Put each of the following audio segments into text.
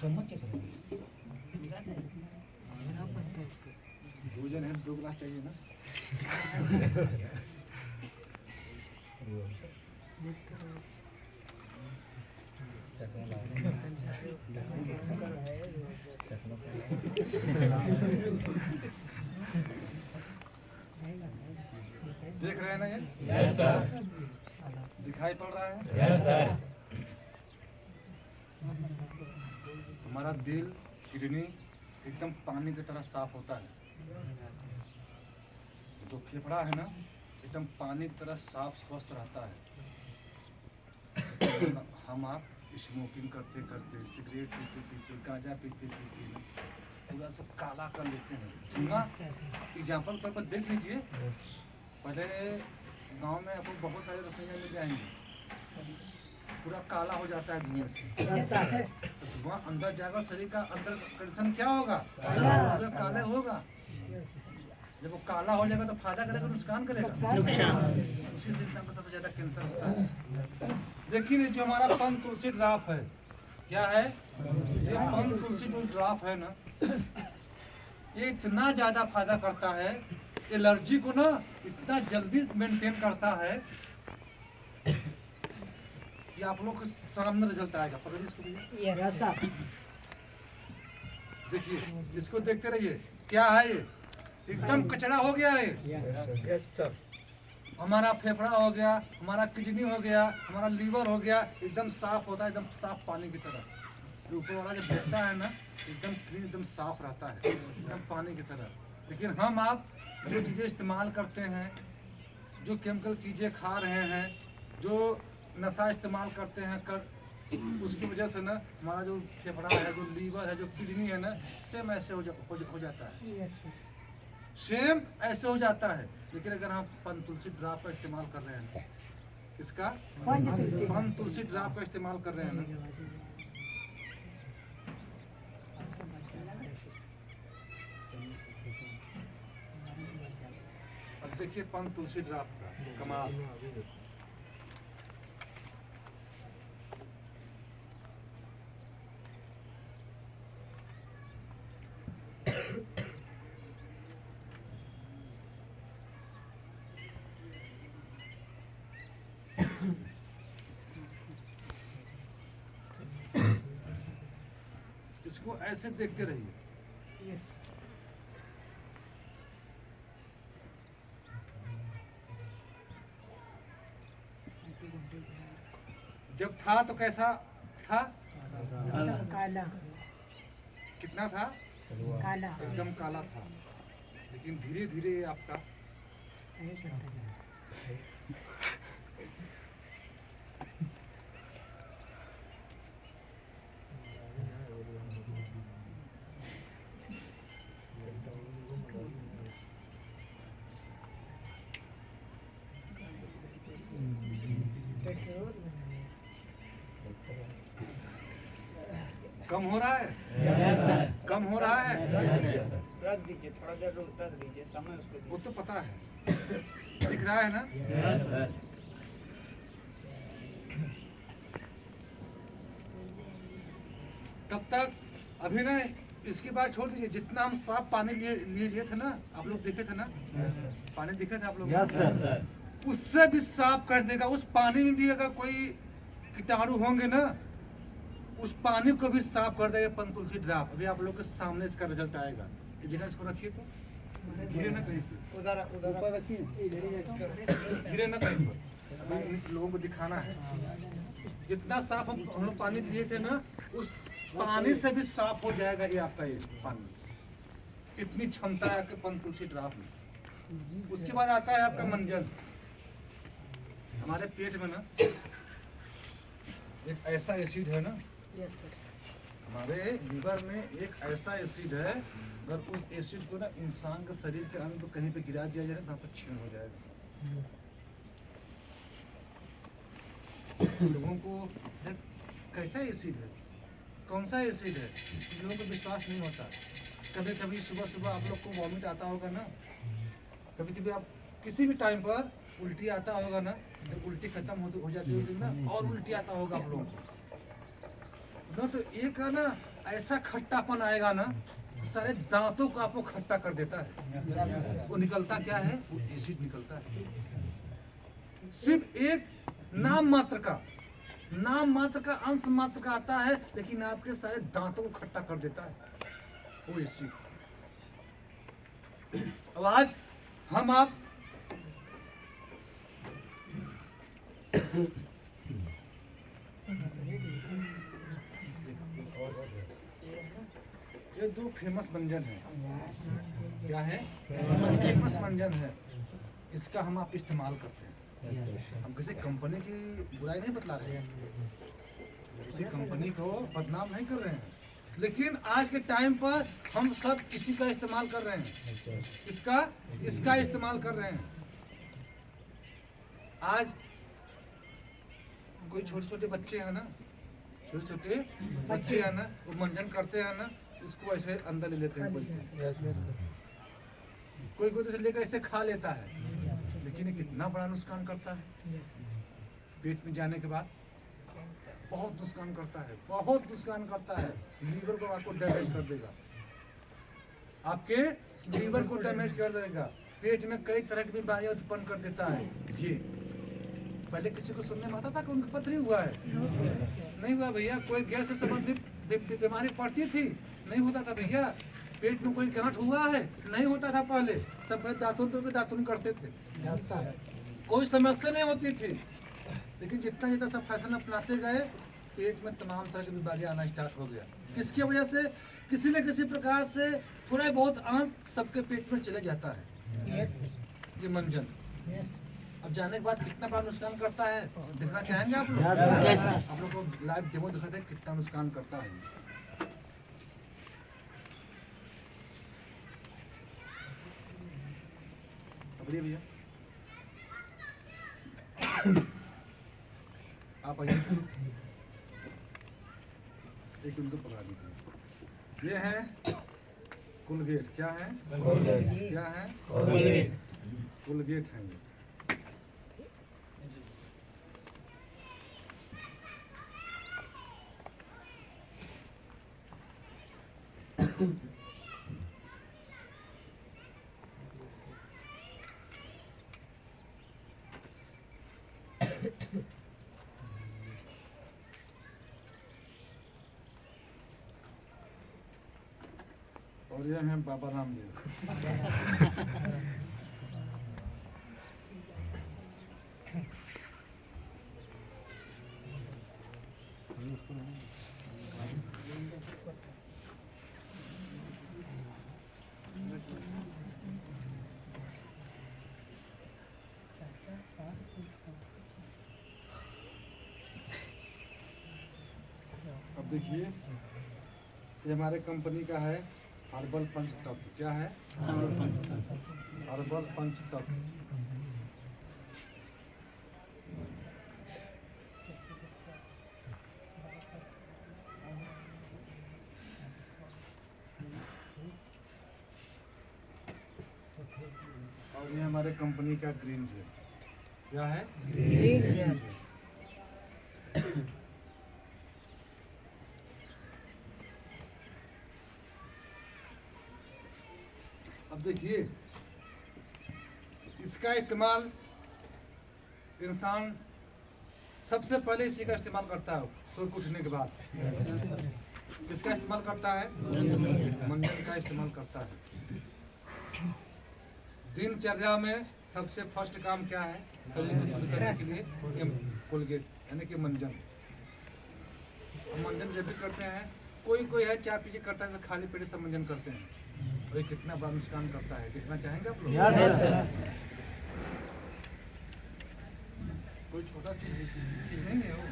चम्मच दो जन है, 2 गिलास चाहिए ना। देख रहे हैं ना ये? Yes sir. दिखाई पड़ रहा है? Yes sir. हमारा दिल, किडनी एकदम पानी की तरह साफ होता है। जो फेफड़ा है ना, एकदम पानी की तरह साफ स्वस्थ रहता है। हम आप स्मोकिंग करते करते, सिगरेट पीते पीते, गांजा पीते पीते पूरा सब काला कर लेते हैं। सुना एग्जाम्पल तौर पर देख लीजिए, पहले गांव में आपको बहुत सारे रसोइया मिल जाएंगे, पूरा काला हो जाता है धुएं से। तो धुआं अंदर जाएगा, शरीर का अंदर कंडीशन क्या होगा? पूरा काले होगा। जब वो काला हो जाएगा तो फायदा करेगा, नुकसान करेगा? उसी से इंसान को सबसे ज्यादा कैंसर होता है। देखिए जो हमारा पंच तुलसी ड्राफ है, क्या है? ये पंच तुलसी ड्राफ है ना, ये इतना ज्यादा फायदा करता है, एलर्जी को ना इतना जल्दी मेंटेन करता है कि आप लोग के सामने रिजल्ट आएगा। पकड़िए इसको, देखिए इसको देखते रहिए। क्या है ये? एकदम कचरा हो गया है। Yes sir. हमारा फेफड़ा हो गया, हमारा किडनी हो गया, हमारा लीवर हो गया, एकदम साफ होता है, एकदम साफ पानी की तरह। जो ऊपर वाला जो देखता है ना, एकदम क्लीन, एकदम साफ रहता है, एकदम पानी की तरह। लेकिन हम आप जो चीज़ें इस्तेमाल करते हैं, जो केमिकल चीज़ें खा रहे हैं, जो नशा इस्तेमाल करते हैं उसकी वजह से ना हमारा जो फेफड़ा है, जो लीवर है, जो किडनी है ना, सेम ऐसे हो जाता है। सेम ऐसे हो जाता है। लेकिन अगर हम पंच तुलसी ड्राप का इस्तेमाल कर रहे हैं, इसका पंच तुलसी ड्राप का इस्तेमाल कर रहे हैं ना, अब देखिए पंच तुलसी ड्राप का कमाल। इसको ऐसे देखते रहिए। जब था तो कैसा था? काला। कितना था? काला। एकदम काला था। लेकिन धीरे धीरे आपका कम हो रहा है। कम हो रहा है। रख दीजिए, थोड़ा देर रख दीजिए, समय उसको वो तो पता है, दिख रहा है ना? तब तक अभी ना इसकी बात छोड़ दीजिए। जितना हम साफ पानी लिए थे ना, आप लोग देखे थे ना, पानी दिखे थे आप लोग? उससे भी साफ कर देगा। उस पानी में भी अगर कोई कीटाणु होंगे ना, उस पानी को भी साफ कर देगा पंच तुलसी ड्राप। अभी आप लोग के सामने इसका रिजल्ट आएगा। ये जगह इसको रखिए, तो गिरे ना कहीं पे, उधर ऊपर रखिए, गिरे ना कहीं पर। अभी लोगों को दिखाना है। जितना साफ हम लोग पानी लिए थे ना, उस पानी से भी साफ हो जाएगा ये आपका ये पानी। इतनी क्षमता है आपके पंच तुलसी ड्राप में। उसके बाद आता है आपका मंजन। हमारे पेट में ना एक ऐसा एसिड है ना, हमारे लीवर में एक ऐसा एसिड है, अगर उस एसिड को ना इंसान के शरीर के अंग को कहीं पे गिरा दिया जाए तो छीन हो जाएगा। लोगों को कैसा एसिड है, कौन सा एसिड है, लोगों को विश्वास नहीं होता। कभी कभी सुबह सुबह आप लोग को वॉमिट आता होगा ना, कभी कभी आप किसी भी टाइम पर उल्टी आता होगा ना, जब उल्टी खत्म हो जाती होगी ना, और उल्टी आता होगा आप लोगों को ना, तो एक है ना ऐसा खट्टापन आएगा ना, सारे दांतों को आपको खट्टा कर देता है। वो निकलता क्या है, वो एसिड निकलता है। सिर्फ एक नाम मात्र का अंश मात्र का आता है, लेकिन आपके सारे दांतों को खट्टा कर देता है वो एसिड। अब आज हम आप ये दो फेमस व्यंजन है। क्या है? फेमस व्यंजन है। इसका हम आप इस्तेमाल करते हैं। हम किसी कंपनी की बुराई नहीं बतला रहे हैं, किसी कंपनी को बदनाम नहीं कर रहे हैं, लेकिन आज के टाइम पर हम सब इसी का इस्तेमाल कर रहे हैं। इसका इस्तेमाल कर रहे हैं। आज कोई छोटे छोटे बच्चे हैं ना, वो मंजन करते हैं ना, इसको ऐसे अंदर ले लेते हैं। कोई तो ऐसे लेकर ऐसे खा लेता है, लेकिन ये कितना बड़ा नुकसान करता है। पेट में जाने के बाद बहुत नुकसान करता है। लीवर को आपको डैमेज कर देगा, आपके लीवर को डैमेज कर देगा। पेट में कई तरह की बीमारियां उत्पन्न कर देता है। ये पहले किसी को सुनने में आता था कि उनका पथरी हुआ है? नहीं हुआ भैया। कोई गैस से संबंधित बीमारी पड़ती थी? नहीं होता था भैया। पेट में कोई गांठ हुआ है? नहीं होता था पहले। सब दातुन करते थे, कोई समस्या नहीं होती थी। लेकिन जितना सब फैशन अपनाते गए, पेट में तमाम तरह की बीमारियां आना स्टार्ट हो गया। किसकी वजह से? किसी न किसी प्रकार से थोड़ा बहुत अंश सबके पेट में चले जाता है ये मंजन। अब जाने के बाद कितना बड़ा नुकसान करता है देखना चाहेंगे आप लोग? आप लोग को लाइव डेमो दिखाते हैं कितना नुकसान करता है। अब भैया आप आइए, एक उनको पकड़ा दीजिए। ये है कोलगेट। क्या है? क्या है? कोलगेट है ये। और ये हैं बाबा रामदेव। अब देखिए, ये हमारे कंपनी का है हर्बल पंचतत्व। क्या है? हर्बल पंचतत्व। और ये हमारे कंपनी का ग्रीन जेल। क्या है? Green gel. अब देखिए, इसका इस्तेमाल इंसान सबसे पहले इसी का इस्तेमाल करता है सो उठने के बाद। किसका इस्तेमाल करता है? मंजन का इस्तेमाल करता है। दिनचर्या में सबसे फर्स्ट काम क्या है? शरीर को शुद्ध करने के लिए कोलगेट यानी कि मंजन। मंजन जब भी करते हैं, कोई है चाय पीछे करता है तो खाली पेट से मंजन करते हैं, और ये कितना बड़ा नुकसान करता है देखना चाहेंगे आप लोग? कोई छोटा चीज नहीं है वो।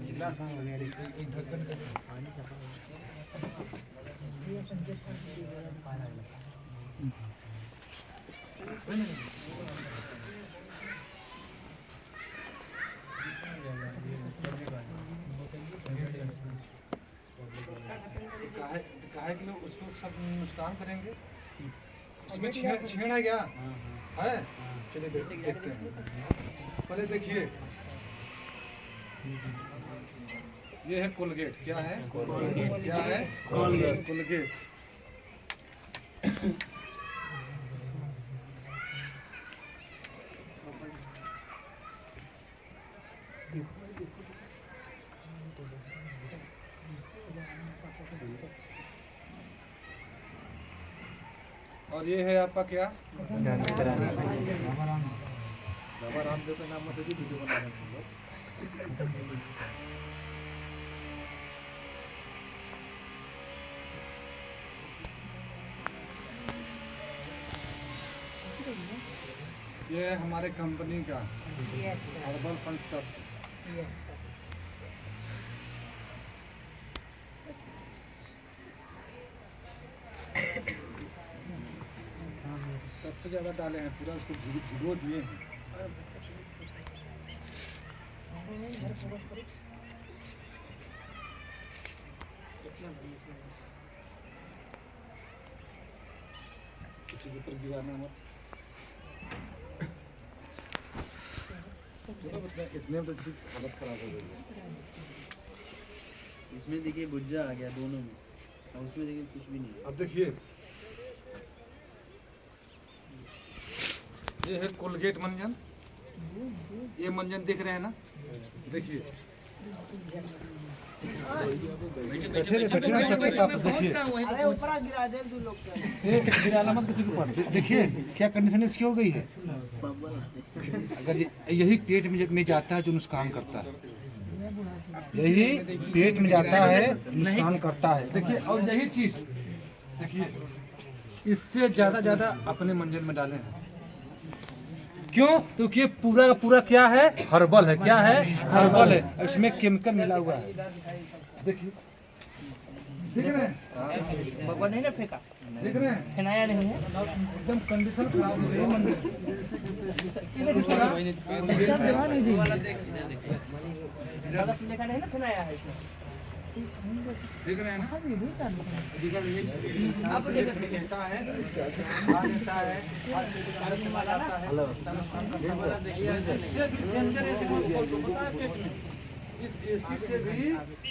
गिलास में एक ढक्कन का काहे के लिए उसको सब नुकसान करेंगे? इसमें छेड़ है क्या? है? चलिए देखते हैं। पहले देखिए, ये है कोलगेट। क्या है? क्या है? कोलगेट। और ये है आपका क्या? बाबा रामदेव का नाम मत लीजिए, वीडियो बना रहे हैं सब लोग। ये है हमारे कंपनी का यस सर, हर्बल पंचतत्व। Yes sir. सबसे ज़्यादा डाले हैं, पूरा उसको भिगो दिए हैं। किसी के ऊपर गिराना मत। इतने में तो किसी की हालत खराब हो गई है। इसमें देखिए गुज्जा आ गया दोनों में, और उसमें देखिए कुछ भी नहीं है। अब देखिए, ये है कोलगेट मंजन। ये मंजन देख रहे हैं ना? देखिए, बैठे ना सकते आप। देखिए, अरे ऊपर गिरा दे दो लोग का। ये गिराना मत किसी के ऊपर। देखिए क्या कंडीशन इसकी हो गई है। अगर यही पेट में जाता है जो नुकसान करता है, यही पेट में जाता है नुकसान करता है। देखिए, और यही चीज देखिए, इससे ज्यादा अपने मंजन में डाले हैं। क्यों? क्योंकि ये पूरा का पूरा क्या है? हर्बल है। क्या है? हर्बल है। इसमें केमिकल मिला हुआ है। देखिए, देख रहे हैं? बाबा नहीं ना फेंका, देख रहे हैं? फेनाया नहीं है। एकदम कंडीशन खराब हो गई है मंजन। ज्यादा देखा नहीं ना, फेनाया है इसमें। देख रहे हैं ना? आप देखो लेता है, खा लेता है, वाला आता है। इससे भी डेंजर एसिड होता है पेट में। इस एसिड से भी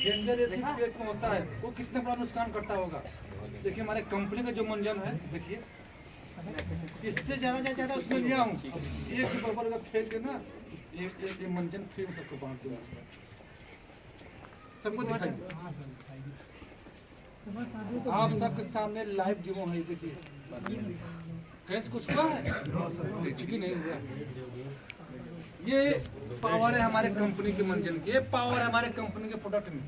डेंजर एसिड पेट में होता है। वो कितना बड़ा नुकसान करता होगा। देखिए, हमारे कंपनी का जो मंजन है, देखिए, इससे ज्यादा उसमें लिया हूँ। एक बर्बर का फेंक के ना, एक मंजन फ्री में सबको बांट दूंगा। सबको दिखाइए, आप सबके सामने लाइव डेमो है। देखिए, कैसे कुछ हुआ है? कुछ भी नहीं हुआ। ये पावर है हमारे कंपनी के मंजन की। ये पावर है हमारे कंपनी के प्रोडक्ट में।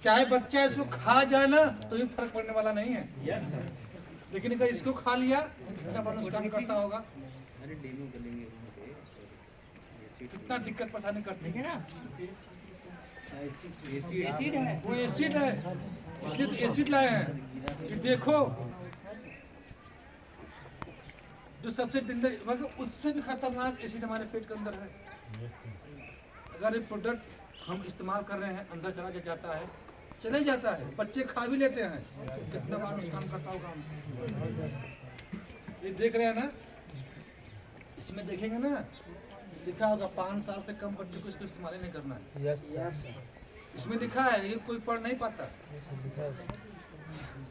चाहे बच्चा इसको खा जाए ना तो ये फर्क पड़ने वाला नहीं है। लेकिन अगर इसको खा लिया कितना बड़ा नुकसान करता होगा, अरे डेमो कर लेंगे कितना दिक्कत परेशानी करती है ना। एसिड है। वो एसिड है, इसलिए तो एसिड लाए हैं कि देखो, जो सबसे डेंजर मतलब उससे भी खतरनाक एसिड हमारे पेट के अंदर है। अगर ये प्रोडक्ट हम इस्तेमाल कर रहे हैं, अंदर चला जाता है, चले जाता है, बच्चे खा भी लेते हैं, कितना बार नुकसान करता होगा हम। ये देख रहे हैं ना? इसमें देखेंगे ना, लिखा होगा 5 साल से कम बच्चों को इसको इस्तेमाल नहीं करना है। इसमें लिखा है, ये कोई पढ़ नहीं पाता।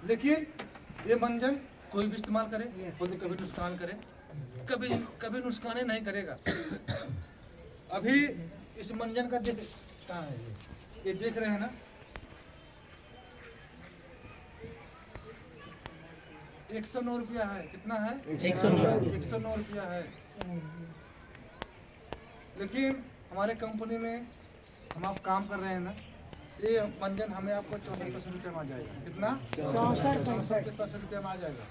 लेकिन ये मंजन कोई भी इस्तेमाल करे, खुद कभी नुकसान करे, कभी नुकसान ही नहीं करेगा। अभी इस मंजन का देख कहाँ है? ये देख रहे हैं ना? 109 रुपया है। कितना है? 109 रुपया है। लेकिन हमारे कंपनी में हम आप काम कर रहे हैं ना, ये मंजन हमें आपको 64 रुपये में आ जाएगा। कितना? 64 रुपये में आ जाएगा।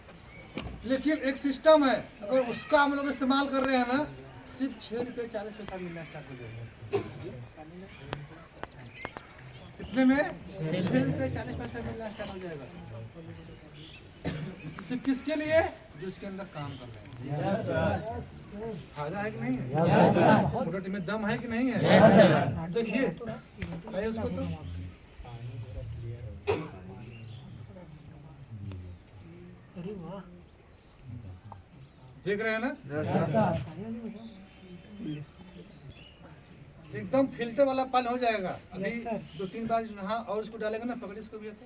लेकिन एक सिस्टम है, अगर उसका हम लोग इस्तेमाल कर रहे हैं ना, सिर्फ 6 रुपये 40 पैसा मिलना स्टार्ट हो जाएगा। कितने में? 6 रुपये 40 पैसा मिलना स्टार्ट हो जाएगा। सिर्फ किसके लिए? जो इसके अंदर काम कर रहे हैं। फायदा है कि नहीं है? प्रोडक्ट में दम है कि नहीं है? देखिए, उसको तो देख रहे हैं ना, एकदम फिल्टर वाला पानी हो जाएगा। अभी Yes, sir. 2-3 बार हाँ और इसको डालेंगे ना, पकड़ इसको भी तो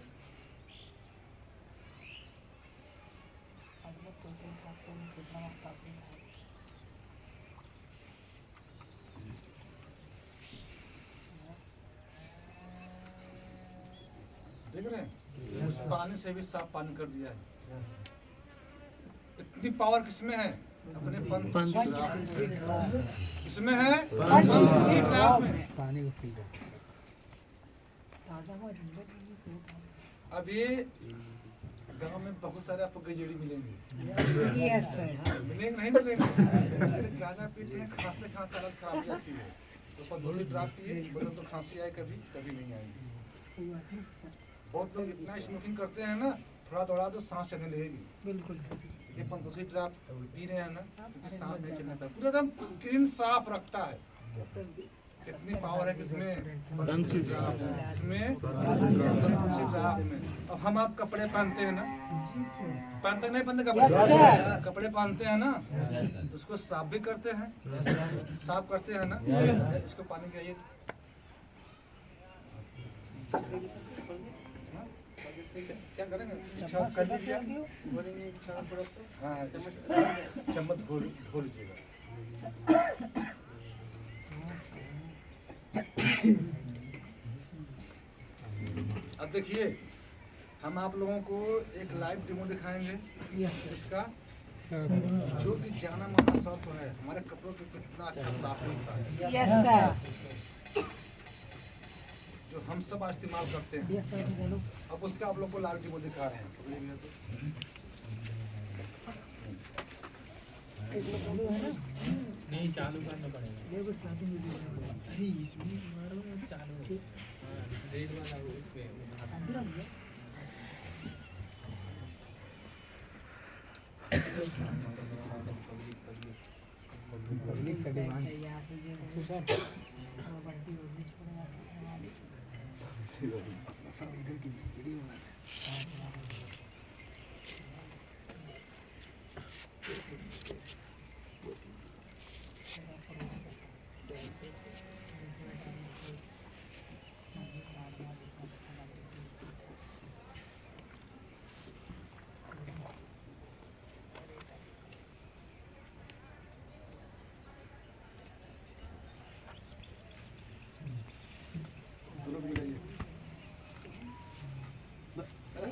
देख रहे हैं, उस पानी से भी साफ पानी कर दिया है। इतनी पावर किसमें है? अपने इसमें है पंचशील ड्राफ्ट में। अब ये गांव में बहुत सारे आपको गजेड़ी मिलेंगे। Yes sir. मिलेंगे नहीं मिलेंगे? अरे गांजा पीते हैं, खांसते खांसते हालत खराब हो जाती है। तो पंचशील ड्राफ्ट पिए, बोले तो खांसी आए कभी कभी नहीं आएगी। बहुत लोग इतना स्मोकिंग करते हैं ना, थोड़ा थोड़ा तो सांस चलने लगेगी। बिल्कुल। ये पंचशील ड्राफ्ट पी रहे हैं ना, क्योंकि सांस नहीं चलने लगता, पूरा एकदम क्लीन साफ रखता है। कितनी पावर है किसमें? पंचशील ड्राफ्ट में। इसमें पंचशील ड्राफ्ट में। अब हम आप कपड़े पहनते हैं ना, पहनते नहीं पहनते कपड़े? कपड़े पहनते हैं ना, उसको साफ भी करते हैं, साफ करते हैं ना। इसको पानी चाहिए क्या करेंगे? इच्छा कर लीजिए, हाँ चम्मच धो लीजिएगा। अब देखिए, हम आप लोगों को एक लाइव डेमो दिखाएंगे इसका, जो कि जाना माना शॉप है। हमारे कपड़ों को कितना अच्छा साफ होता है, यस सर। जो हम सब इस्तेमाल करते हैं। अब उसका आप लोग को लाइव डेमो दिखा रहे हैं। नहीं चालू करना पड़ेगा। अरे इसमें मारो चालू। हाँ रेड वाला वो इस पे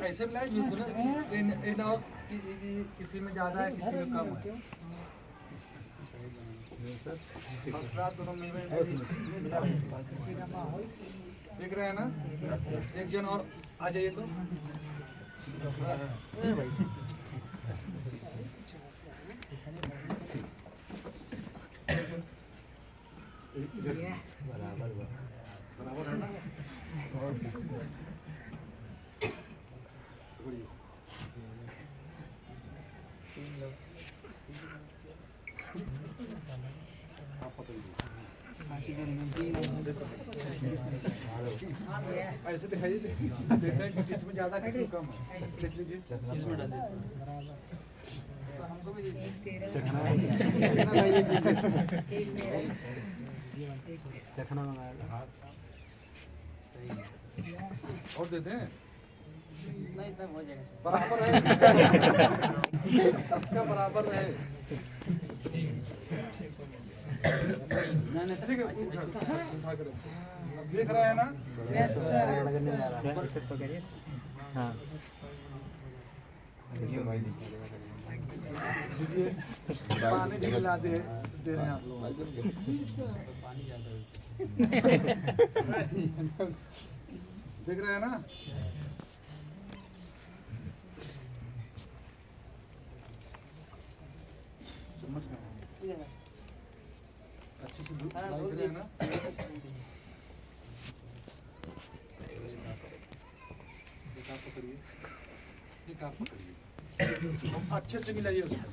ऐसे मिलाए किसी में ज्यादा है, किसी में कम है। फर्स्ट क्लास दोनों मिल देख रहे हैं ना। एक जन और आ जाइए तो बराबर है ना। ऐसे दिखाइए, देखते हैं कि किसमें ज्यादा किसमें कम है। देख लीजिए चखना मंगाया और देते हैं। नहीं तब हो जाएगा सर। बराबर है, सबका बराबर है। ठीक है, उठा कर अब देख रहे हैं ना। Yes sir. हाँ दीजिए, पानी भी ला दे रहे हैं आप लोग। देख रहे हैं ना। चम्मच में अच्छे से देख रहे हैं ना। पकड़िए, एक आप पकड़िए, अच्छे से मिलाइए उसको।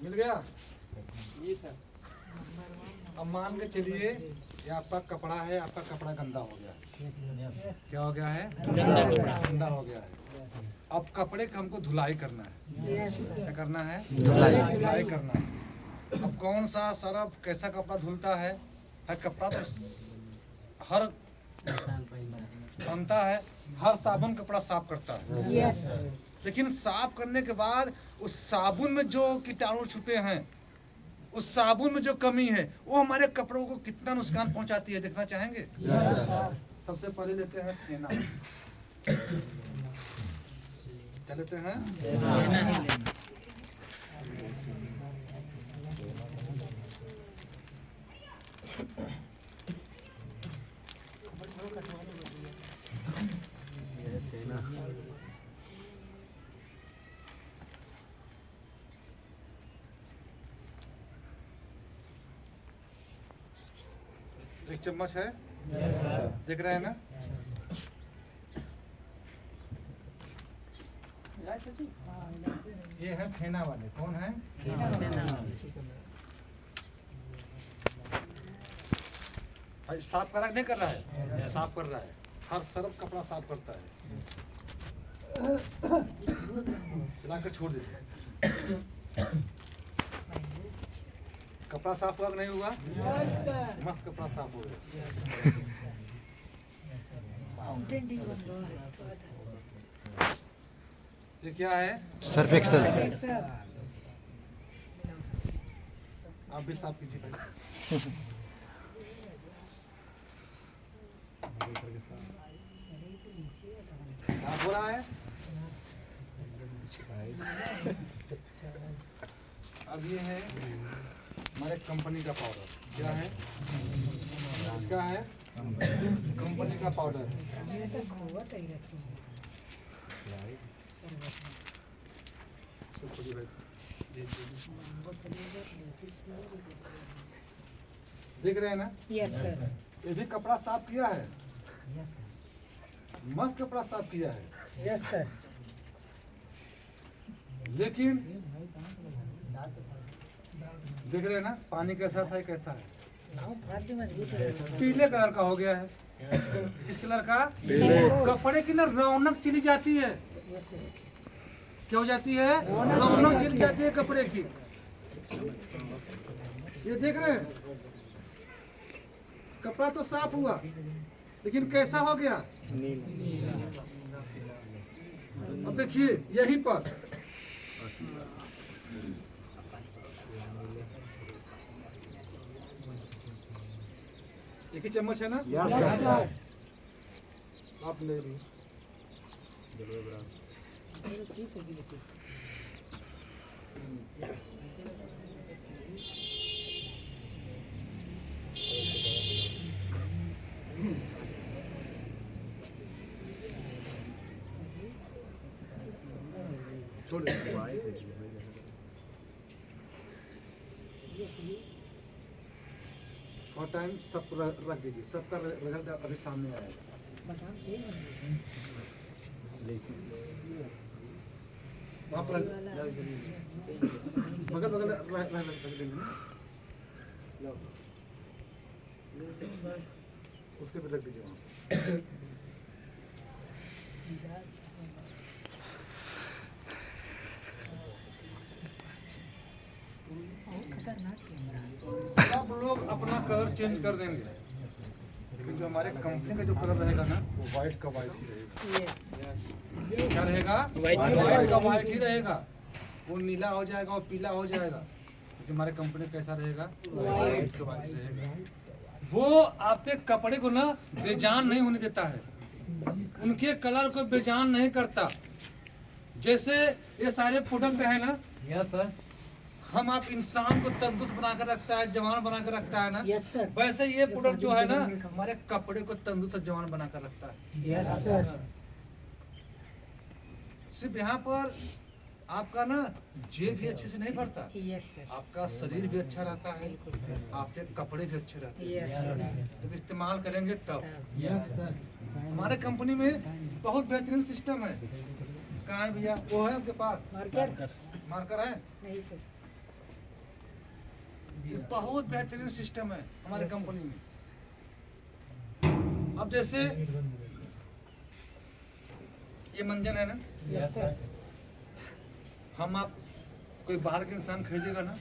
मिल गया जी सर। अब मान के चलिए ये आपका कपड़ा है, आपका कपड़ा गंदा हो गया। क्या हो गया है? गंदा कपड़ा। गंदा हो गया है। अब कपड़े का हमको धुलाई करना है। क्या करना है? धुलाई करना है। अब कौन सा सरफ कैसा कपड़ा धुलता है? कपड़ा तो हर बनता है, हर साबुन कपड़ा साफ करता है। लेकिन साफ करने के बाद उस साबुन में जो कीटाणु छुपे हैं, उस साबुन में जो कमी है, वो हमारे कपड़ों को कितना नुकसान पहुंचाती है, देखना चाहेंगे? सबसे पहले लेते हैं फेना। क्या लेते हैं? एक चम्मच है, देख रहे हैं ना? ये है फेना वाले। कौन है? भाई साफ करा नहीं कर रहा है? साफ कर रहा है। हर सरफ कपड़ा साफ करता है। चला कर छोड़ दीजिए। कपड़ा साफ हुआ कि नहीं हुआ? मस्त कपड़ा साफ हो गया। ये क्या है? Surf Excel. आप भी साफ कीजिए पहले। साफ हो रहा है। अब ये है हमारे कंपनी का पाउडर। क्या है? इसका है कंपनी का पाउडर। देख रहे हैं ना? Yes sir. ये भी कपड़ा साफ किया है, मस्त कपड़ा साफ किया है। Yes sir. लेकिन देख रहे हैं ना पानी कैसा था, कैसा है? पीले कलर का हो गया है। किस कलर का? कपड़े की ना रौनक चली जाती है। क्या हो जाती है? रौनक चली जाती है कपड़े की। ये देख रहे हैं, कपड़ा तो साफ हुआ, लेकिन कैसा हो गया? अब देखिए यहीं पर एक ही चम्मच है ना? आप ले लीजिए। छोड़ और टाइम सबको रख दीजिए। सबका रिजल्ट अभी सामने आएगा। वहाँ पर बगल बगल रख देंगे ना, उसके पे रख दीजिए वहाँ। सब लोग अपना कलर चेंज कर देंगे, लेकिन जो हमारे कंपनी का जो कलर रहेगा ना, वो व्हाइट का व्हाइट ही रहेगा। क्या रहेगा? व्हाइट का व्हाइट ही रहेगा। वो नीला हो जाएगा और पीला हो जाएगा, लेकिन हमारे कंपनी कैसा रहेगा? व्हाइट का व्हाइट रहेगा। वो आपके कपड़े को ना बेजान नहीं होने देता है, उनके कलर को बेजान नहीं करता। जैसे ये सारे प्रोडक्ट है ना, यस सर। हम आप इंसान को तंदुरुस्त बनाकर रखता है, जवान बनाकर रखता है ना, यस सर। वैसे ये प्रोडक्ट जो है ना, हमारे कपड़े को तंदुरुस्त जवान बनाकर रखता है। Yes sir. सिर्फ यहाँ पर आपका ना जेब भी अच्छे से नहीं भरता, यस सर। आपका शरीर भी अच्छा रहता है, आपके कपड़े भी अच्छे रहते हैं। Yes sir. जब इस्तेमाल करेंगे तब। Yes sir. हमारे कंपनी में बहुत बेहतरीन सिस्टम है। कहाँ है भैया? वो है आपके पास मार्केट मार्कर है? नहीं सर। ये बहुत बेहतरीन सिस्टम है हमारे कंपनी में। अब जैसे ये मंजन है ना, यस सर। हम आप कोई बाहर के इंसान खरीदेगा ना,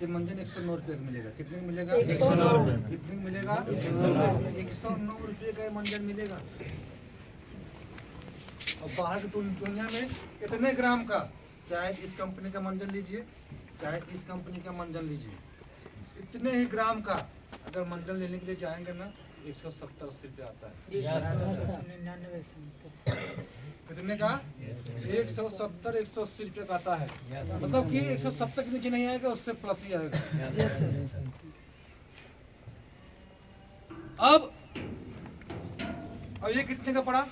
ये मंजन 109 रुपये का मिलेगा। कितने का मिलेगा? 109 रुपये। कितने का मिलेगा? 109 रुपये का ये मंजन मिलेगा। और बाहर की दुनिया में कितने ग्राम का, चाहे इस कंपनी का मंजन लीजिए, चाहे इस कंपनी का मंजन लीजिए, इतने ही ग्राम का अगर मंजन लेने के लिए जाएंगे ना 170-80 रुपये आता है। 99 कितने का? 170-180 रुपये का आता है। मतलब कि 170 के नीचे नहीं आएगा, उससे प्लस ही आएगा। अब ये कितने का पड़ा?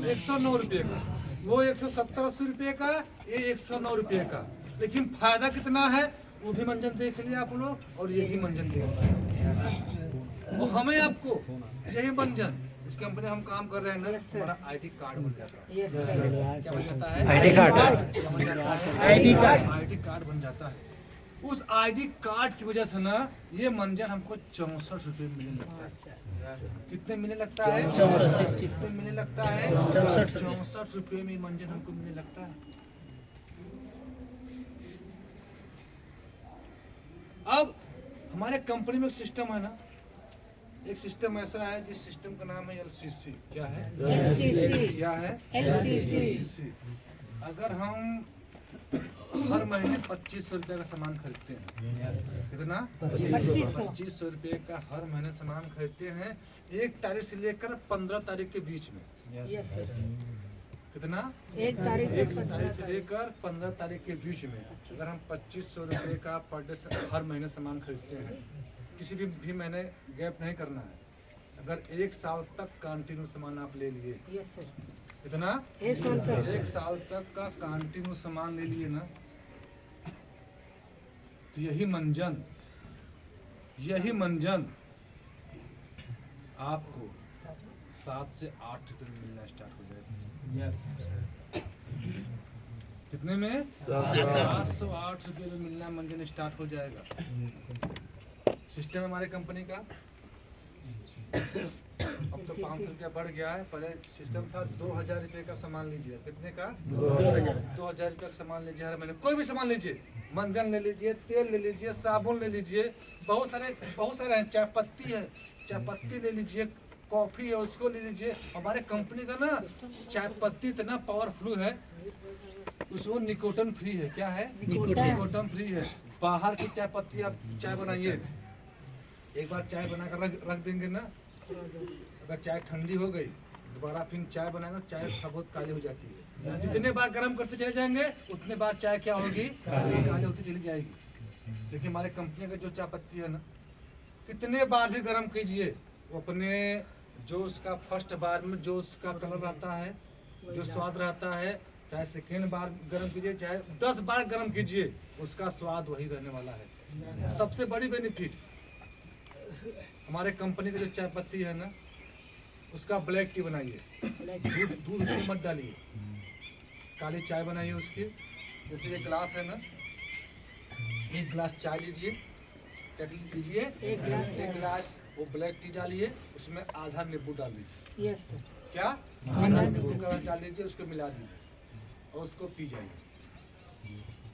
109 रुपये का। वो 170-80 रुपये का, ये 109 रुपये का। लेकिन फायदा कितना है वो भी मंजन देख लिया आप लोग, और ये भी मंजन देख लिया। वो हमें आपको यही मंजन, इस कंपनी में हम काम कर रहे हैं ना, हमारा आईडी कार्ड बन जाता है। Yes sir. क्या बन जाता है? ID card. क्या बन जाता है? ID card. आईडी कार्ड बन जाता है। उस आईडी कार्ड की वजह से ना ये मंजन हमको 64 रुपये मिलने लगता है। कितने मिलने लगता है? 64। कितने मिलने लगता है? 64 रुपये में मंजन हमको मिलने लगता है। अब हमारे कंपनी में एक सिस्टम है ना, एक सिस्टम ऐसा है जिस सिस्टम का नाम है LCC। क्या है? LCC। क्या है? LCC। अगर हम हर महीने 2500 रुपये का सामान खरीदते हैं, कितना? 2500 रुपये का हर महीने सामान खरीदते हैं, 1 तारीख से लेकर 15 तारीख के बीच में। Yes sir. कितना? 1 तारीख 1 तारीख से लेकर 15 तारीख के बीच में अगर हम 2500 रुपये का पर डे हर महीने सामान खरीदते हैं, किसी भी महीने गैप नहीं करना है। अगर 1 साल तक कंटिन्यू सामान आप ले लिए, यस सर। कितना? 1 साल तक। 1 साल तक का कंटिन्यू सामान ले लिए ना, तो यही मंजन आपको 7 से 8 रुपये में मिलना स्टार्ट हो जाएगा। कितने में? 708 रुपये में मिलना मंजन स्टार्ट हो जाएगा। सिस्टम हमारे कंपनी का अब तो 500 रुपया बढ़ गया है। पहले सिस्टम था 2000 रुपये का सामान लीजिए। कितने का? 2000 रुपये का सामान लीजिए हर महीने। कोई भी सामान लीजिए, मंजन ले लीजिए, तेल ले लीजिए, साबुन ले लीजिए, बहुत सारे हैं। चाय पत्ती है, चाय पत्ती ले लीजिए, कॉफी है उसको ले लीजिए। हमारे कंपनी का ना चाय पत्ती इतना पावरफुल है, उसमें निकोटन फ्री है। क्या है? निकोटन फ्री है। बाहर की चाय पत्ती आप चाय बनाइए, एक बार चाय बनाकर रख देंगे ना, अगर चाय ठंडी हो गई दोबारा फिर चाय बनाएगा, चाय बहुत काली हो जाती है। जितने बार गर्म करते चले जाएंगे उतने बार चाय क्या होगी? काली होती चली जाएगी। लेकिन हमारे कंपनी का जो चाय पत्ती है ना, कितने बार भी गर्म कीजिए, वो अपने जो उसका फर्स्ट बार में जो उसका कलर रहता है, जो स्वाद रहता है, चाहे सेकेंड बार गर्म कीजिए, चाहे 10 बार गर्म कीजिए, उसका स्वाद वही रहने वाला है। सबसे बड़ी बेनिफिट हमारे कंपनी की जो चाय पत्ती है ना, उसका ब्लैक टी बनाइए, दूध उसमें मत डालिए, काली चाय बनाइए उसकी। जैसे ये गिलास है ना, 1 गिलास चाय लीजिए, क्या लीजिए? 1 गिलास वो ब्लैक टी डालिए, उसमें आधा नींबू डाल दीजिए। Yes sir. क्या? आधा नींबू का डाल दीजिए, उसको मिला दीजिए और उसको पी जाइए।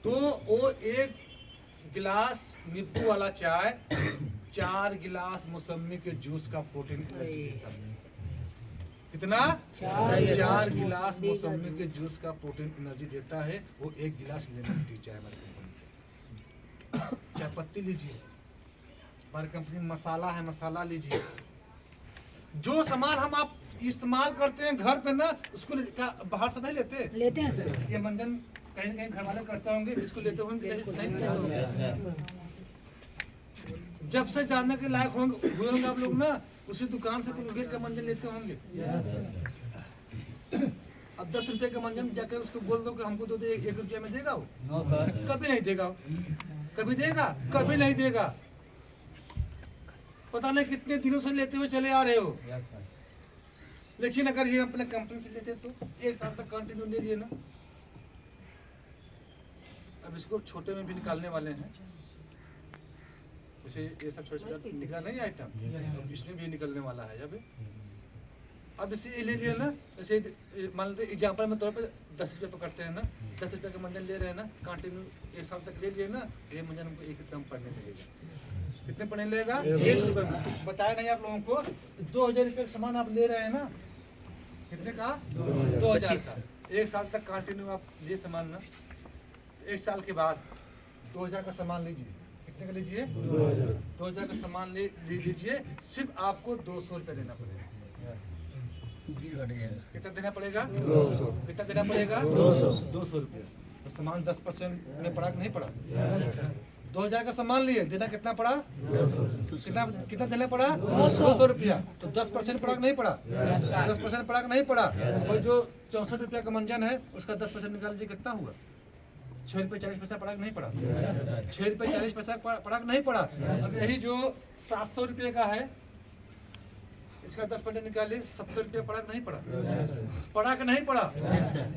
तो वो 1 गिलास नींबू वाला चाय 4 गिलास मौसमी के जूस का प्रोटीन एनर्जी देता है। कितना? 4 गिलास मौसमी के जूस का प्रोटीन एनर्जी देता है। वो 1 गिलास लेमन टी चाय हमारी कंपनी। चाय पत्ती लीजिए, हमारी कंपनी में मसाला है, मसाला लीजिए। जो सामान हम आप इस्तेमाल करते हैं घर पे ना, उसको क्या बाहर से नहीं लेते हैं सर। ये मंजन कहीं ना कहीं घर वाले करते होंगे, इसको लेते होंगे नहीं लेते होंगे। जब से जानने के लायक हुए होंगे आप लोग ना, उसी दुकान से कोलगेट का मंजन लेते होंगे। अब 10 रुपए का मंजन जाकर उसको बोल दो कि हमको दो 1 रुपया में देगा वो? कभी नहीं देगा। कभी देगा? कभी नहीं देगा। पता नहीं कितने दिनों से लेते हुए चले आ रहे हो। लेकिन अगर ये अपने कंपनी से लेते तो 1 साल तक कंटिन्यू ले लिए ना। अब इसको छोटे में भी निकालने वाले हैं। जैसे ये सब छोटा छोटा निकला नहीं आइटम, अब इसमें भी निकलने वाला है जब। अब इसे ले लिया ना, जैसे मान लीजिए एग्जाम्पल में तौर पे 10 रुपये पकड़ते हैं ना, 10 रुपये का मंजन ले रहे हैं ना, कंटिन्यू 1 साल तक ले लिए ना, ये मंजन हमको एक एकदम पढ़ने लगेगा। कितने पढ़ने लगेगा? 1 रुपये में। बताया नहीं आप लोगों को, 2000 रुपये का सामान आप ले रहे हैं ना, कितने का? 2000 का। 1 साल तक कंटिन्यू आप लिए सामान ना, 1 साल के बाद 2000 का सामान लीजिए। कितने का लीजिए? 2000 का सामान ले लीजिए, सिर्फ आपको 200 रुपये देना पड़ेगा। कितना देना पड़ेगा? 200। कितना देना पड़ेगा? 200 रुपये। तो सामान 10% में पड़ा कि नहीं पड़ा? 2000 का सामान लिए, देना कितना पड़ा? कितना कितना देना पड़ा? 200 रुपया। तो 10% पड़ा कि नहीं पड़ा? 10% पड़ा कि नहीं पड़ा? और जो 64 रुपया का मंजन है उसका 10% निकाल लीजिए, कितना हुआ? 6 रुपये 40 पैसा पड़ा कि नहीं पड़ा? 6 रुपये 40 पैसा पड़ा कि नहीं पड़ा? अब यही जो 700 रुपये का है, इसका 10% निकालिए, 70 रुपये पड़ा कि नहीं पड़ा? पड़ा कि नहीं पड़ा?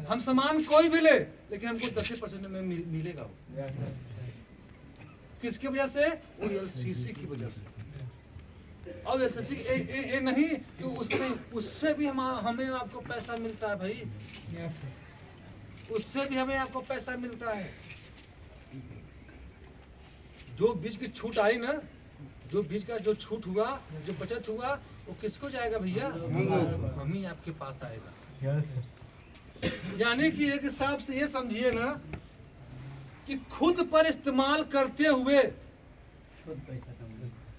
हम सामान कोई भी ले, लेकिन हमको 10% में मिलेगा वो। किसकी वजह से? वो एलसीसी की वजह से। और एलसीसी नहीं तो उससे भी हमें आपको पैसा मिलता है भाई, उससे भी हमें आपको पैसा मिलता है। जो बीच की छूट आई ना, जो बीच का जो छूट हुआ, जो बचत हुआ, वो किसको जाएगा भैया? हम ही आपके पास आएगा। यानी कि एक हिसाब से ये समझिए ना कि खुद पर इस्तेमाल करते हुए,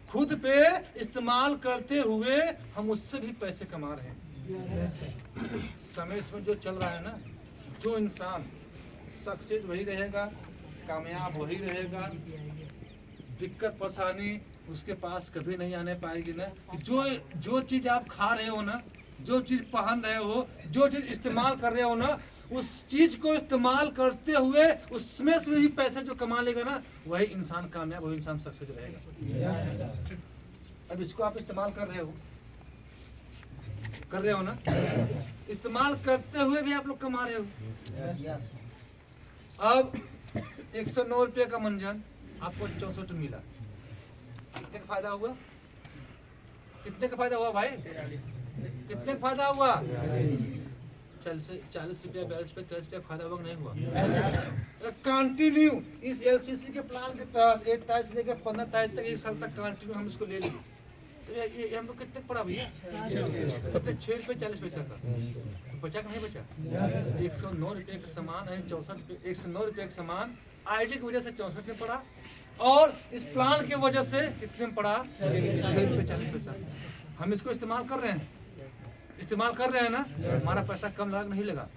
खुद पे इस्तेमाल करते हुए हम उससे भी पैसे कमा रहे हैं। समय इसमें जो चल रहा है ना, जो इंसान सक्सेस वही रहेगा, कामयाब वही रहेगा, दिक्कत परेशानी उसके पास कभी नहीं आने पाएगी ना। जो चीज़ आप खा रहे हो ना, जो चीज़ पहन रहे हो, जो चीज़ इस्तेमाल कर रहे हो ना, उस चीज़ को इस्तेमाल करते हुए उसमें से भी पैसे जो कमा लेगा ना, वही इंसान कामयाब, वही इंसान सक्सेस रहेगा। अब इसको आप इस्तेमाल कर रहे हो ना, इस्तेमाल करते हुए भी आप लोग कमा रहे हो। अब 109 रुपये का मंजन आपको 64 मिला, कितने का फायदा हुआ? कितने का फायदा हुआ भाई? कितने का फायदा हुआ? 40 रुपया 42 रुपया 43 रुपया फायदा हुआ नहीं हुआ? कंटिन्यू इस एलसीसी के प्लान के तहत 1 तारीख से लेकर 15 तारीख तक, 1 साल तक कंटिन्यू हम इसको ले लिए। ये हमको कितने पड़ा भैया? 6 रुपये 40 पैसा का। तो बचा कि नहीं बचा? 109 रुपये का सामान है, 109 रुपये का सामान आईडी की वजह से 64 में पड़ा, और इस प्लान की वजह से कितने में पड़ा? 6 रुपये 40 पैसा। हम इसको इस्तेमाल कर रहे हैं, इस्तेमाल कर रहे हैं ना, हमारा पैसा कम लगा नहीं लगा?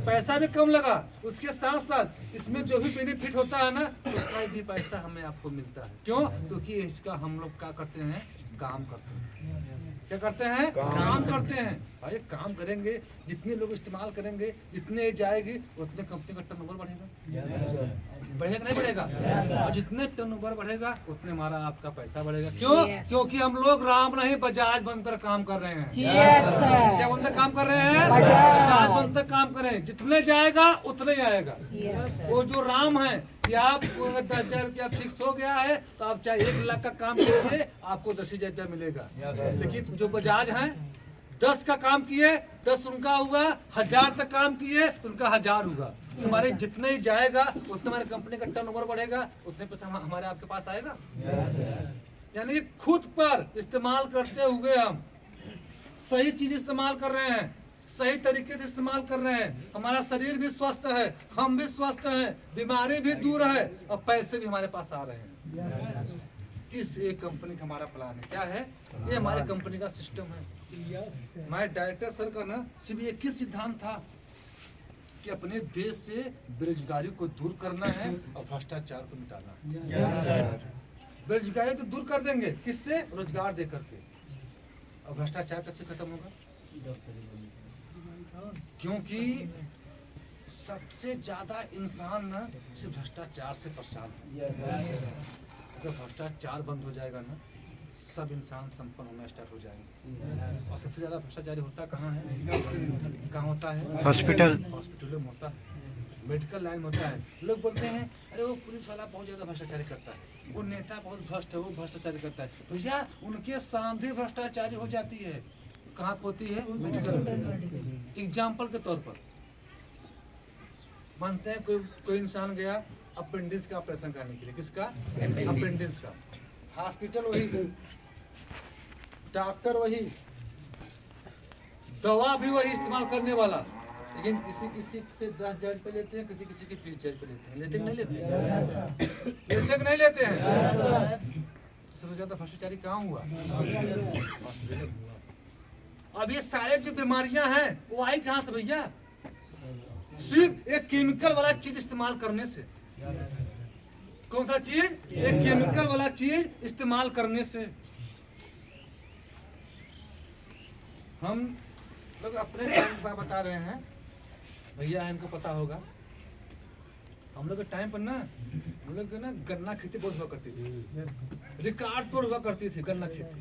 पैसा भी कम लगा, उसके साथ साथ इसमें जो भी बेनिफिट होता है ना, उसका भी पैसा हमें आपको मिलता है। क्यों? क्योंकि इसका हम लोग क्या करते हैं? काम करते हैं। क्या करते हैं? काम करते हैं। भाई काम करेंगे, जितने लोग इस्तेमाल करेंगे, जितने जाएगी उतने कंपनी का टर्नओवर बढ़ेगा। बढ़ेगा नहीं बढ़ेगा? और जितने टर्नओवर बढ़ेगा उतने हमारा आपका पैसा बढ़ेगा। क्यों? क्योंकि हम लोग राम नहीं बजाज बनकर काम कर रहे हैं। क्या बनकर काम कर रहे हैं? बजाज बनकर काम कर रहे हैं। जितने जाएगा उतने ही आएगा। वो जो राम है कि आपको अगर 10,000 रुपया फिक्स हो गया है तो आप चाहे 1 लाख का काम कीजिए, आपको 10,000 रुपया मिलेगा। लेकिन जो बजाज है 10 का काम किए 10 उनका हुआ, 1000 तक काम किए तो उनका 1000 होगा। तुम्हारे जितने ही जाएगा उतने हमारे कंपनी का टर्नओवर बढ़ेगा, उतने पैसा हमारे आपके पास आएगा। यानी कि खुद पर इस्तेमाल करते हुए हम सही चीज इस्तेमाल कर रहे हैं, सही तरीके से इस्तेमाल कर रहे हैं, हमारा शरीर भी स्वस्थ है, हम भी स्वस्थ हैं, बीमारी भी दूर है और पैसे भी हमारे पास आ रहे हैं। इस एक कंपनी का हमारा प्लान है। क्या है? ये हमारे कंपनी का सिस्टम है। हमारे डायरेक्टर सर का ना सिर्फ एक ही सिद्धांत था कि अपने देश से बेरोजगारी को दूर करना है और भ्रष्टाचार को मिटाना है। बेरोजगारी तो दूर कर देंगे, किससे? रोजगार दे करके। और भ्रष्टाचार कैसे खत्म होगा? क्योंकि सबसे ज्यादा इंसान ना सिर्फ भ्रष्टाचार से परेशान है। अगर भ्रष्टाचार बंद हो जाएगा ना, सब इंसान संपन्न होना स्टार्ट हो जाएंगे। और सबसे ज्यादा भ्रष्टाचारी होता कहाँ है? कहाँ होता है? हॉस्पिटल। हॉस्पिटलों में होता है। मेडिकल लाइन में होता है। लोग बोलते हैं अरे वो पुलिस वाला बहुत ज़्यादा भ्रष्टाचारी करता है, वो नेता बहुत भ्रष्ट है, वो भ्रष्टाचारी करता है। भैया उनके सामने भ्रष्टाचारी हो जाती है, कहाँ पे होती है? मेडिकल। एग्जाम्पल के तौर पर मानते हैं कोई इंसान गया अपेंडिक्स का ऑपरेशन करने के लिए, किसका? अपेंडिक्स का। हॉस्पिटल वही, डॉक्टर वही, दवा भी वही इस्तेमाल करने वाला, लेकिन किसी किसी से 10,000 रुपये लेते हैं, किसी किसी के 20,000 रुपये लेते हैं। लेते नहीं लेते? लेते नहीं लेते हैं? सबसे ज्यादा भ्रष्टाचारी कहाँ हुआ? अब ये सारे जो बीमारियां हैं वो आई कहाँ से भैया? सिर्फ एक केमिकल वाला चीज इस्तेमाल करने से। कौन सा चीज? एक केमिकल वाला चीज इस्तेमाल करने से। हम लोग अपने टाइम पर बता रहे हैं, भैया इनको पता होगा, हम लोग के टाइम पर ना हम लोग ना गन्ना खेती बहुत हुआ करती थी, रिकॉर्ड तोड़ हुआ करती थी गन्ना खेती।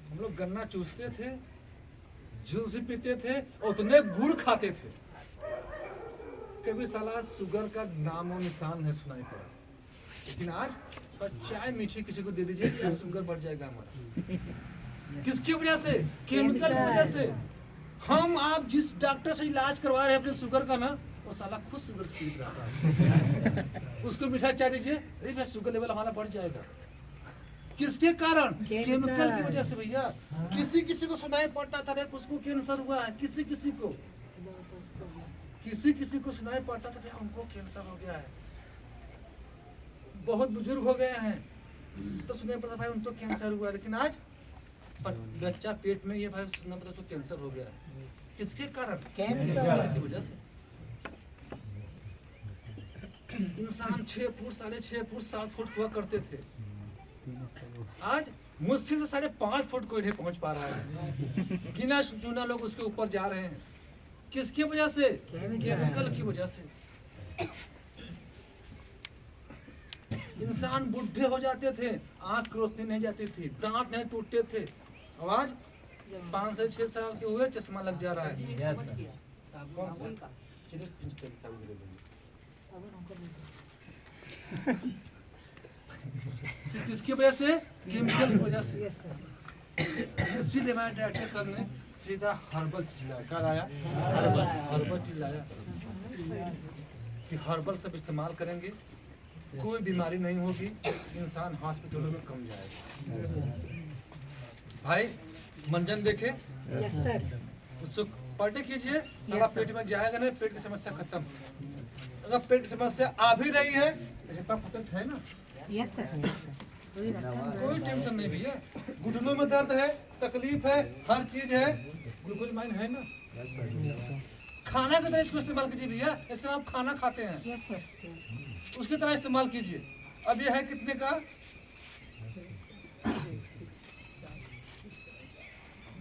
हम लोग गन्ना चूसते थे, जूस भी पीते थे और उतने गुड़ खाते थे, कभी साला शुगर का नामो निशान है सुनाई पड़ा। लेकिन आज चाय मीठी किसी को दे दीजिए तो शुगर बढ़ जाएगा हमारा। किसकी वजह से? केमिकल की वजह से। हम आप जिस डॉक्टर से इलाज करवा रहे हैं अपने शुगर का ना, वो साला खुद शुगर से पीड़ रहा है। उसको मिठाई चाय दीजिए, अरे भाई शुगर लेवल हमारा बढ़ जाएगा। किसके कारण? केमिकल की वजह से भैया। किसी किसी को सुनाई पड़ता था उसको कैंसर हुआ है, किसी किसी को सुनाई पड़ता था भैया उनको कैंसर हो गया है। बहुत बुजुर्ग हो गए हैं तो सुनाई पड़ता भाई उनको कैंसर हुआ है, लेकिन आज बच्चा पेट में ये भाई सुनना पड़ता तो कैंसर हो गया है। किसके कारण? केमिकल की वजह से। इंसान 6 फुट 6.5 फुट 7 फुट हुआ करते थे, आज मुश्किल से 5.5 फुट कोई नहीं पहुंच पा रहा है। गिना चुना लोग उसके ऊपर जा रहे हैं। किसकी वजह से? केमिकल की वजह से। इंसान बुढ़े हो जाते थे, आंख की रोशनी नहीं जाती थी, दांत नहीं टूटते थे, आवाज 5 से 6 साल के हुए चश्मा लग जा रहा है। कौन सा? किसकी वजह से? केमिकल की वजह से। इसीलिए हमारे डॉक्टर साहब ने सीधा हर्बल चिल्लाया। क्या लाया? हर्बल चिल्लाया कि हर्बल सब इस्तेमाल करेंगे कोई बीमारी नहीं होगी, इंसान हॉस्पिटलों में कम जाएगा। भाई मंजन देखे? Yes sir. उसको पलटे कीजिए, साला पेट में जाएगा नहीं, पेट की समस्या खत्म। अगर पेट की समस्या आ भी रही है तो हेपाटाइटिस है ना? Yes sir. कोई टेंशन नहीं भैया। घुटनों में दर्द है, तकलीफ है, हर चीज है, ग्लूकोज माइन है ना? खाना की तरह इसको इस्तेमाल कीजिए भैया, जैसे आप खाना खाते हैं यस सर। उसकी तरह इस्तेमाल कीजिए। अब ये है कितने का?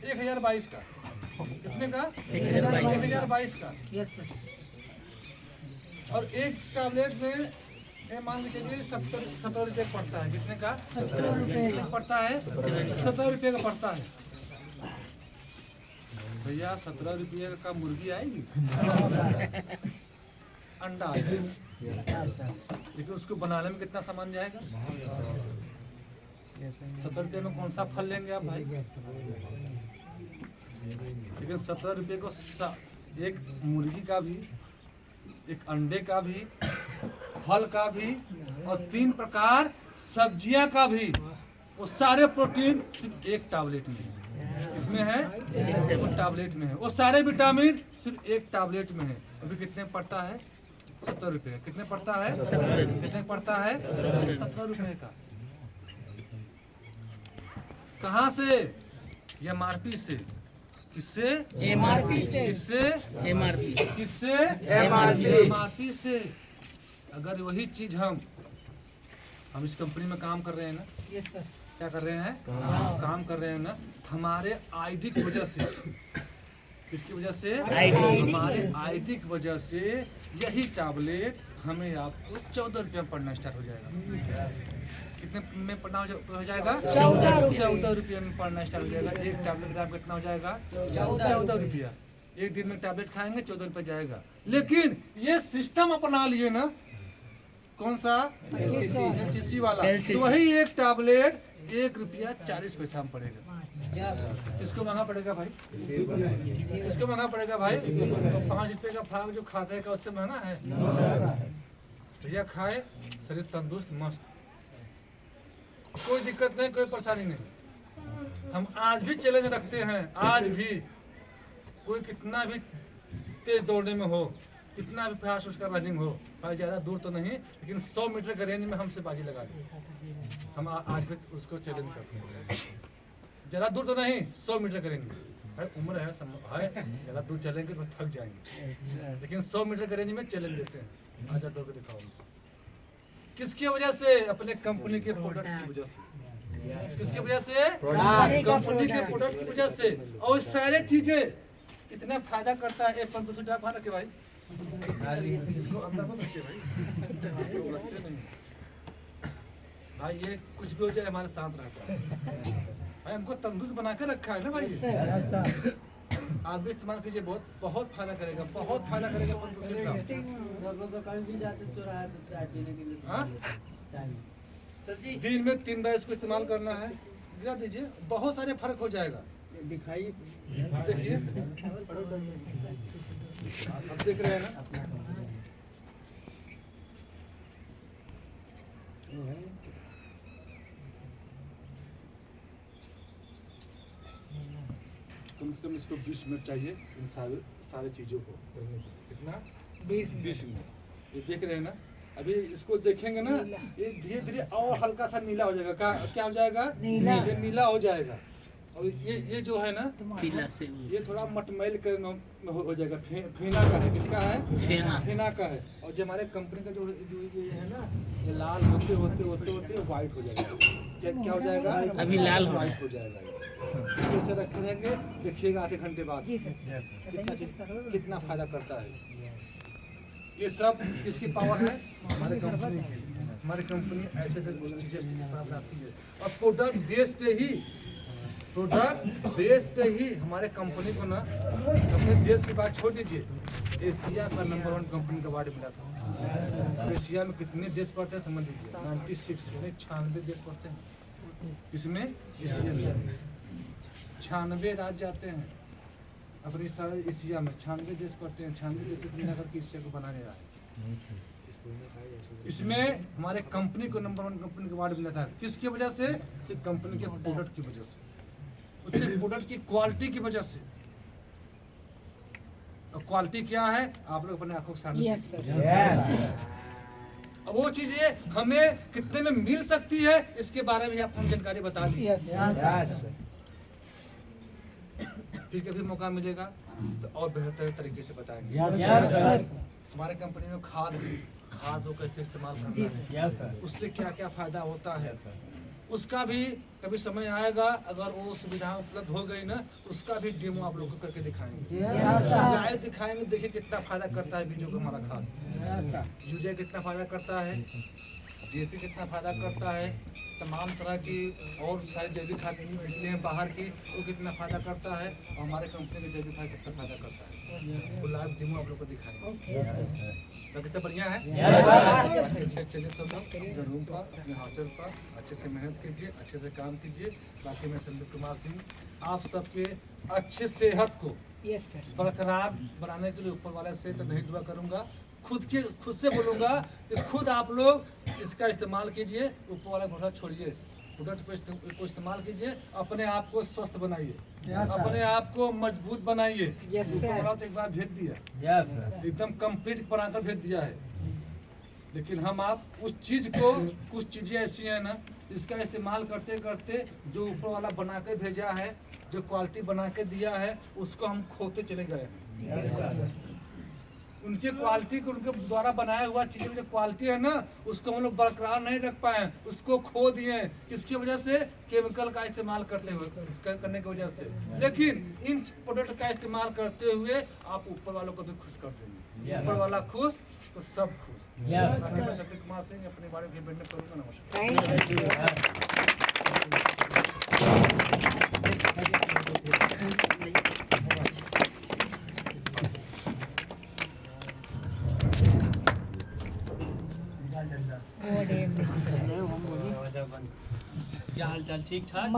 1022 का। कितने का? 1022 का। Yes sir. और एक टैबलेट में ये मान लीजिए 70 रुपये पड़ता है। कितने का? 70 रुपये पड़ता है। 70 रुपये का पड़ता है भैया। 17 रुपये का मुर्गी आएगी, अंडा आएगा, लेकिन उसको बनाने में कितना सामान जाएगा? 70 रुपये में कौन सा फल लेंगे आप भाई? लेकिन 17 रुपये को एक मुर्गी का भी, एक अंडे का भी, फल का भी और 3 प्रकार सब्जियां का भी, वो सारे प्रोटीन सिर्फ एक टैबलेट में है। इसमें है वो टैबलेट में है। वो सारे विटामिन सिर्फ एक टैबलेट में है। अभी कितने पड़ता है? 70 रुपये। कितने पड़ता है? कितने पड़ता है? 17 रुपये का। कहाँ से? MRP से। किससे? MRP से। किससे? MRP। किससे? MRP से। अगर वही चीज हम इस कंपनी में काम कर रहे हैं ना, यस सर। क्या कर रहे हैं? काम कर रहे हैं ना, हमारे आईडी की वजह से। किसकी वजह से? हमारे आईडी की वजह से यही टैबलेट हमें आपको 14 रुपये में पड़ना स्टार्ट हो जाएगा। कितने में पड़ना हो जाएगा? 14 रुपये में पड़ना स्टार्ट हो जाएगा। एक टैबलेट का दाम कितना हो जाएगा? 14 रुपया। एक दिन में टैबलेट खाएंगे 14 दिन पे जाएगा। लेकिन ये सिस्टम अपना लिए ना, कौन सा, एलसीसी वाला, तो वही एक टैबलेट 1 रुपया 40 पैसा में पड़ेगा। किसको महंगा पड़ेगा भाई? किसको महंगा पड़ेगा भाई? तो 5 रुपये का फाग जो खाता है का उससे महंगा है? भैया खाए, शरीर तंदुरुस्त मस्त, कोई दिक्कत नहीं, कोई परेशानी नहीं। हम आज भी चैलेंज रखते हैं, आज भी कोई कितना भी तेज दौड़ने में हो, कितना भी फास्ट उसका रनिंग हो, भाई ज़्यादा दूर तो नहीं, लेकिन 100 मीटर के रेंज में हमसे बाजी लगा दे। हम आज भी उसको चैलेंज करते हैं। ज़्यादा दूर तो नहीं, 100 मीटर करेंगे भाई, उम्र है ज़्यादा दूर चलेंगे तो थक जाएंगे, लेकिन 100 मीटर के रेंज में चैलेंज देते हैं। आजा दौड़ के दिखाओ हमसे। किसकी वजह से? अपने कंपनी के प्रोडक्ट की वजह से। किसकी वजह से? कंपनी के प्रोडक्ट की वजह से। और सारे चीजें कितना फायदा करता है। एक 500 टाका रखे भाई, इसको अंदर में रखिए भाई। भाई ये कुछ भी हो जाए हमारे साथ रहता है भाई, हमको तंदुरुस्त बना के रखा है ना भाई। आप भी इस्तेमाल कीजिए, बहुत फायदा करेगा, बहुत फायदा करेगा। दिन में 3 बार इसको इस्तेमाल करना है, गिरा दीजिए, बहुत सारे फर्क हो जाएगा। दिखाइए, देखिए, अब देख रहे हैं ना। कम से कम इसको 20 मिनट चाहिए इन सारे चीज़ों को करने को। कितना? 20 मिनट। ये देख रहे हैं ना, अभी इसको देखेंगे ना, ये धीरे धीरे और हल्का सा नीला हो जाएगा। क्या हो जाएगा? ये नीला हो जाएगा। और ये जो है ना, पीला से ये थोड़ा मटमैल कर हो जाएगा। फेना का है। किसका है? फेना का है। और जो हमारे कंपनी का जो ये है ना, ये लाल होते होते होते होते व्हाइट हो जाएगा। क्या हो जाएगा? अभी लाल हो व्हाइट हो जाएगा। इसको ऐसे रखे रहेंगे, देखिएगा आधे घंटे बाद कितना फायदा करता है। ये सब किसकी पावर है? हमारे कंपनी की। हमारी कंपनी ऐसे चीजें बनाती है। और प्रोडक्ट बेस पे ही हमारे कंपनी को ना, अपने देश की बात छोड़ दीजिए, एशिया का नंबर 1 कंपनी का अवार्ड मिला था। एशिया में कितने देश पड़ते हैं समझ लीजिए, 96 देश पड़ते हैं। इसमें एशिया में 96 राज्य आते हैं अपने सारे एशिया में। 96 देश पड़ते हैं। 96 देश से मिला करके एशिया को बनाने रहा है। इसमें हमारे कंपनी को नंबर 1 कंपनी का अवार्ड मिला था। किसकी वजह से? सिर्फ कंपनी के प्रोडक्ट की वजह से, उसके प्रोडक्ट की क्वालिटी की वजह से। और क्वालिटी क्या है आप लोग अपने आंखों के सामने। अब वो चीजें हमें कितने में मिल सकती है, इसके बारे में आपको जानकारी बता दी। फिर कभी मौका मिलेगा तो और बेहतर तरीके से बताएंगे। हमारे कंपनी में खाद को कैसे इस्तेमाल करना है, उससे क्या क्या फायदा होता है, उसका भी कभी समय आएगा। अगर वो सुविधा उपलब्ध हो गई ना, तो उसका भी डेमो आप लोगों को करके दिखाएंगे, लाइव दिखाएंगे। देखिए कितना फायदा करता है बीजों का हमारा खाद। यूरिया कितना फायदा करता है, डीएपी कितना फायदा करता है, तमाम तरह की और सारे जैविक खाद निकले हैं बाहर की, वो कितना फायदा करता है, और हमारे कंपनी के जैविक खाद कितना फायदा करता है। वो लाइव डेमो आप लोग को दिखाएंगे। बाकी सब बढ़िया है। अच्छे चलिए सब लोग अपने रूम पर, अपने हॉस्टल पर अच्छे से मेहनत कीजिए, अच्छे से काम कीजिए। बाकी मैं संदीप कुमार सिंह आप सबके अच्छे सेहत को बरकरार बनाने के लिए ऊपर वाले से तो नहीं दुआ करूँगा, खुद से बोलूँगा कि खुद आप लोग इसका इस्तेमाल कीजिए। ऊपर वाला घोषणा छोड़िए, प्रोडक्ट को इस्तेमाल कीजिए, अपने आप को स्वस्थ बनाइए, अपने आप को मजबूत बनाइए। ऊपर वाला तो एक बार भेज दिया, एकदम कंप्लीट बनाकर भेज दिया है। लेकिन हम आप उस चीज को, कुछ चीजें ऐसी हैं ना, इसका इस्तेमाल करते करते जो ऊपर वाला बना के भेजा है, जो क्वालिटी बना के दिया है, उसको हम खोते चले गए हैं। उनके क्वालिटी को, उनके द्वारा बनाया हुआ चीज़ों की जो क्वालिटी है ना, उसको हम लोग बरकरार नहीं रख पाए, उसको खो दिए। किसकी वजह से? केमिकल का इस्तेमाल करने की वजह से। लेकिन इन प्रोडक्ट का इस्तेमाल करते हुए आप ऊपर वालों को भी खुश कर देंगे। ऊपर वाला खुश तो सब खुश। मैं संदीप कुमार सिंह अपने बारे में बेटने करूँगा। नमस्कार। चाल ठीक ठाक